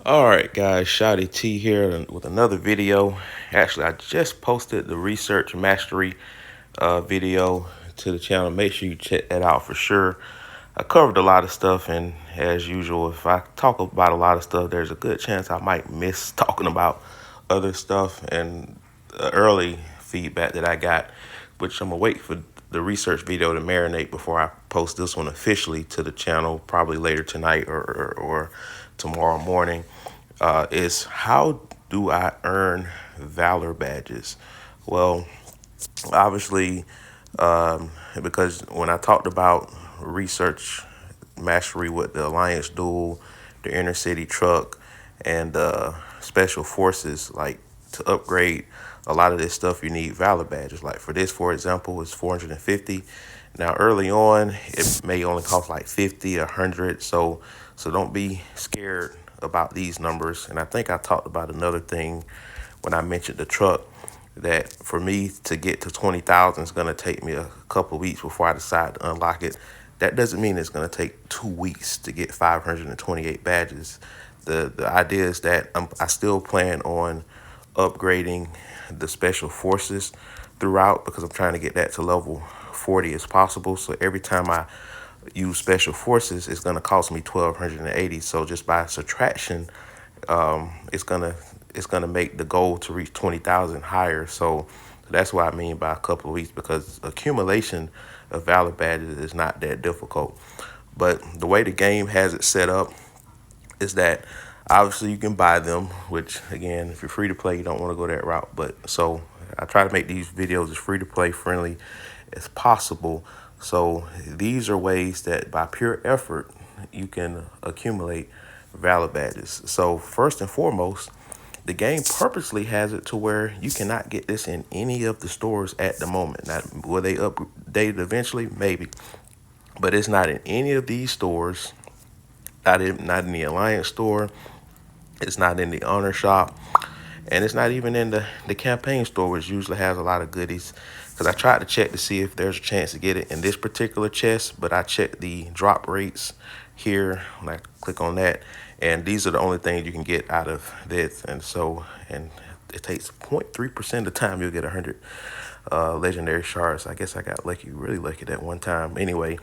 All right, guys, Shotty T here with another video. Actually, I just posted the research mastery video to the channel. Make sure you check that out for sure. I covered a lot of stuff, and as usual, if I talk about a lot of stuff, there's a good chance I might miss talking about other stuff. And the early feedback that I got, which I'm gonna wait for the research video to marinate before I post this one officially to the channel, probably later tonight or tomorrow morning, is how do I earn Valor badges? Well, obviously, because when I talked about research mastery with the Alliance Duel, the inner city truck, and special forces, like to upgrade a lot of this stuff, you need Valor badges. Like for this, for example, is 450. Now, early on, it may only cost like 50, 100. So don't be scared about these numbers. And I think I talked about another thing when I mentioned the truck, that for me to get to 20,000 is going to take me a couple of weeks before I decide to unlock it. That doesn't mean it's going to take 2 weeks to get 528 badges. The idea is that I still plan on upgrading the special forces throughout, because I'm trying to get that to level 40 as possible. So every time I use special forces, it's going to cost me 1,280. So just by subtraction, it's gonna make the goal to reach 20,000 higher. So that's what I mean by a couple of weeks, because accumulation of Valor badges is not that difficult. But the way the game has it set up is that obviously you can buy them, which again, if you're free to play, you don't want to go that route. But so I try to make these videos as free to play friendly as possible. So these are ways that by pure effort, you can accumulate Valor badges. So first and foremost, the game purposely has it to where you cannot get this in any of the stores at the moment. Now, will they update it eventually? Maybe. But it's not in any of these stores, not in the Alliance store. It's not in the Honor shop. And it's not even in the campaign store, which usually has a lot of goodies. Because I tried to check to see if there's a chance to get it in this particular chest, but I checked the drop rates here when I click on that, and these are the only things you can get out of this. And it takes 0.3% of the time you'll get 100 legendary shards. I guess I got lucky, really lucky that one time. Anyway,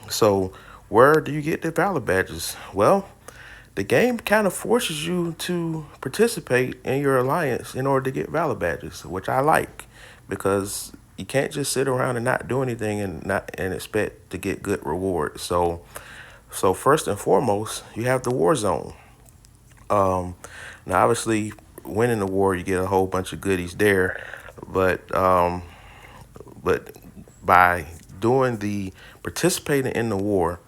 so where do you get the Valor badges? Well, the game kind of forces you to participate in your alliance in order to get Valor badges, which I like, because you can't just sit around and not do anything and expect to get good rewards. So first and foremost, you have the Warzone. Now obviously, winning the war, you get a whole bunch of goodies there, but by doing the participating in the war,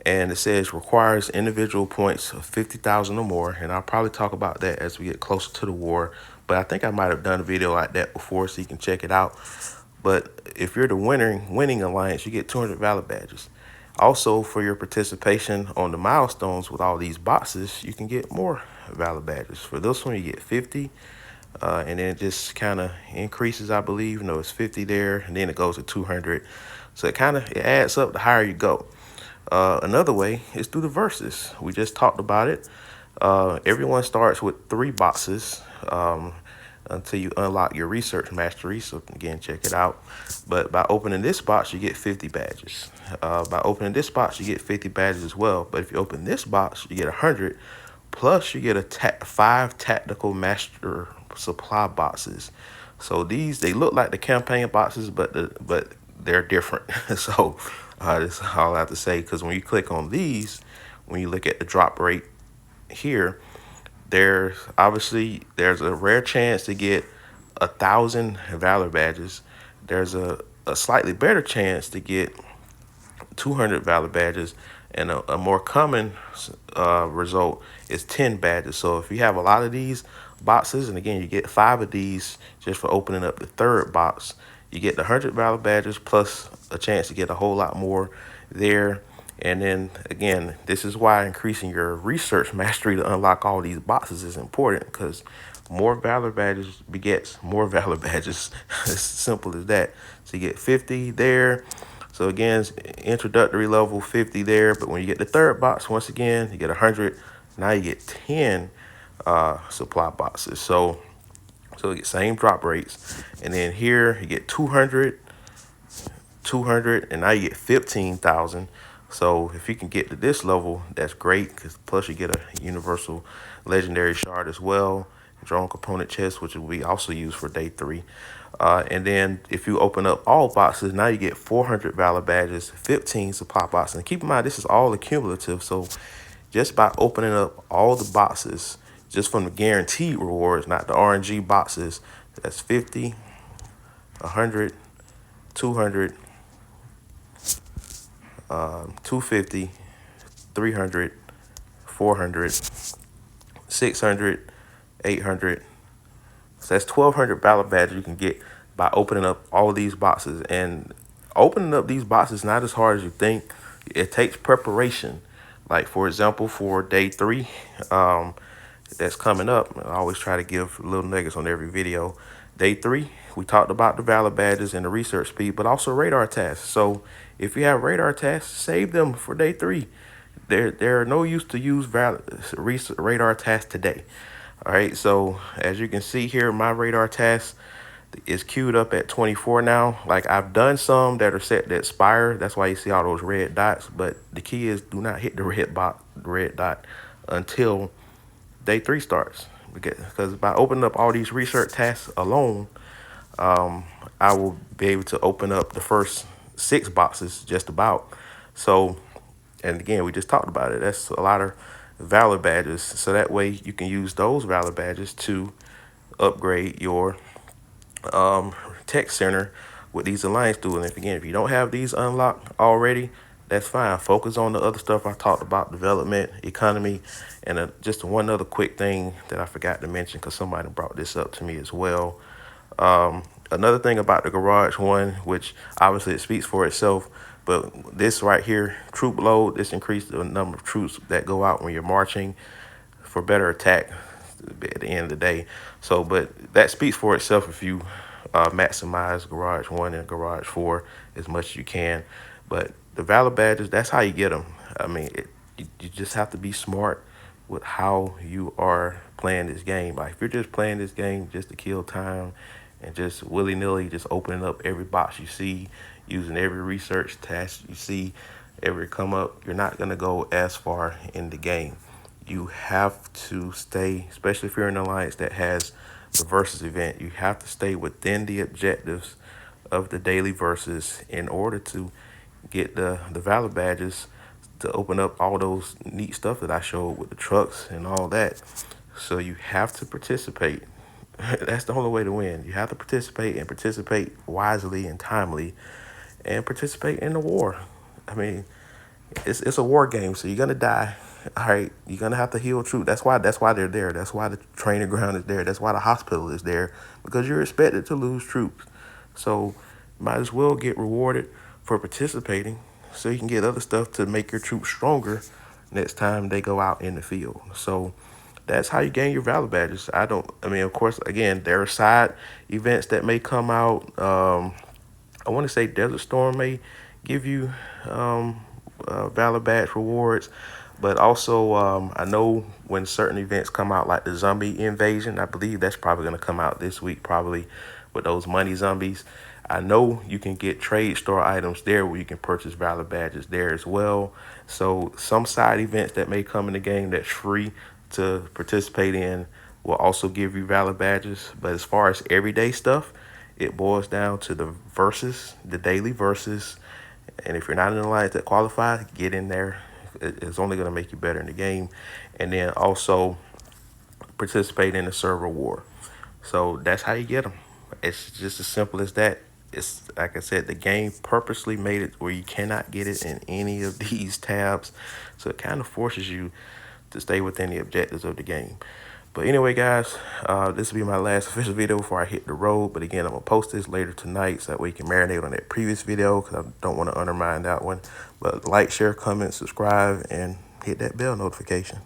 and it says requires individual points of 50,000 or more, and I'll probably talk about that as we get closer to the war. But I think I might have done a video like that before, so you can check it out. But if you're the winning alliance, you get 200 Valor badges. Also, for your participation on the milestones with all these boxes, you can get more Valor badges. For this one, you get 50, and then it just kind of increases, I believe. You know, it's 50 there, and then it goes to 200. So it adds up the higher you go. Another way is through the verses. We just talked about it. Everyone starts with 3 boxes until you unlock your research mastery. So again, check it out. But by opening this box, you get 50 badges. By opening this box, you get 50 badges as well. But if you open this box, you get 100. Plus, you get 5 tactical master supply boxes. So they look like the campaign boxes, but they're different. So that's all I have to say. Because when you click on these, when you look at the drop rate here, there's a rare chance to get 1,000 Valor badges. There's a slightly better chance to get 200 Valor badges, and a more common result is 10 badges. So if you have a lot of these boxes, and again, you get 5 of these just for opening up the 3rd box, you get the 100 Valor badges plus a chance to get a whole lot more there. And then again, this is why increasing your research mastery to unlock all these boxes is important, because more Valor badges begets more Valor badges. As simple as that. So you get 50 there. So again, it's introductory level 50 there, but when you get the 3rd box, once again, you get 100 Now you get 10 supply boxes. So you get same drop rates. And then here you get 200, 200, and now you get 15,000. So if you can get to this level, that's great, because plus you get a universal legendary shard as well, drone component chest, which we also use for day 3. And then if you open up all boxes, now you get 400 Valor badges, 15 supply boxes. And keep in mind, this is all accumulative. So just by opening up all the boxes, just from the guaranteed rewards, not the RNG boxes, that's 50, 100, 200, 250, 300, 400, 600, 800. So that's 1,200 Valor badges you can get by opening up all these boxes. And opening up these boxes not as hard as you think. It takes preparation. Like, for example, for day 3, that's coming up, I always try to give little nuggets on every video. Day 3, we talked about the Valor badges and the research speed, but also radar tasks. So if you have radar tasks, save them for day 3. They're no use to use radar tasks today. All right, so as you can see here, my radar task is queued up at 24 now. Like, I've done some that are set to expire. That's why you see all those red dots. But the key is, do not hit the red dot until day 3 starts. Because by opening up all these research tasks alone, I will be able to open up the first 6 boxes just about. So, and again, we just talked about it. That's a lot of Valor badges. So that way you can use those Valor badges to upgrade your tech center with these alliance duels. And if you don't have these unlocked already, that's fine. Focus on the other stuff I talked about: development, economy, and just one other quick thing that I forgot to mention, because somebody brought this up to me as well. Another thing about the garage one, which obviously it speaks for itself, but this right here, troop load, this increased the number of troops that go out when you're marching for better attack at the end of the day. So, but that speaks for itself if you maximize Garage 1 and Garage 4 as much as you can. But the Valor badges, that's how you get them. I mean, you just have to be smart with how you are playing this game. Like, if you're just playing this game just to kill time and just willy-nilly just opening up every box you see, using every research task you see, every come up, you're not going to go as far in the game. You have to stay, especially if you're in an alliance that has the versus event, you have to stay within the objectives of the daily versus in order to get the Valor badges to open up all those neat stuff that I showed with the trucks and all that. So you have to participate. That's the only way to win. You have to participate, and participate wisely and timely, and participate in the war. I mean, it's a war game, so you're gonna die. All right, you're gonna have to heal troops. That's why they're there. That's why the training ground is there. That's why the hospital is there, because you're expected to lose troops. So might as well get rewarded for participating, so you can get other stuff to make your troops stronger next time they go out in the field. So that's how you gain your Valor badges. I mean, of course, again, there are side events that may come out. I want to say Desert Storm may give you Valor badge rewards, but also I know when certain events come out, like the zombie invasion, I believe that's probably going to come out this week, probably, with those money zombies. I know you can get trade store items there where you can purchase Valor badges there as well. So some side events that may come in the game that's free to participate in will also give you Valor badges. But as far as everyday stuff, it boils down to the versus, the daily versus. And if you're not in an alliance that qualifies, get in there. It's only going to make you better in the game. And then also participate in the server war. So that's how you get them. It's just as simple as that. It's like I said, the game purposely made it where you cannot get it in any of these tabs. So it kind of forces you to stay within the objectives of the game. But anyway, guys, this will be my last official video before I hit the road. But again, I'm going to post this later tonight so that way you can marinate on that previous video, because I don't want to undermine that one. But like, share, comment, subscribe, and hit that bell notification.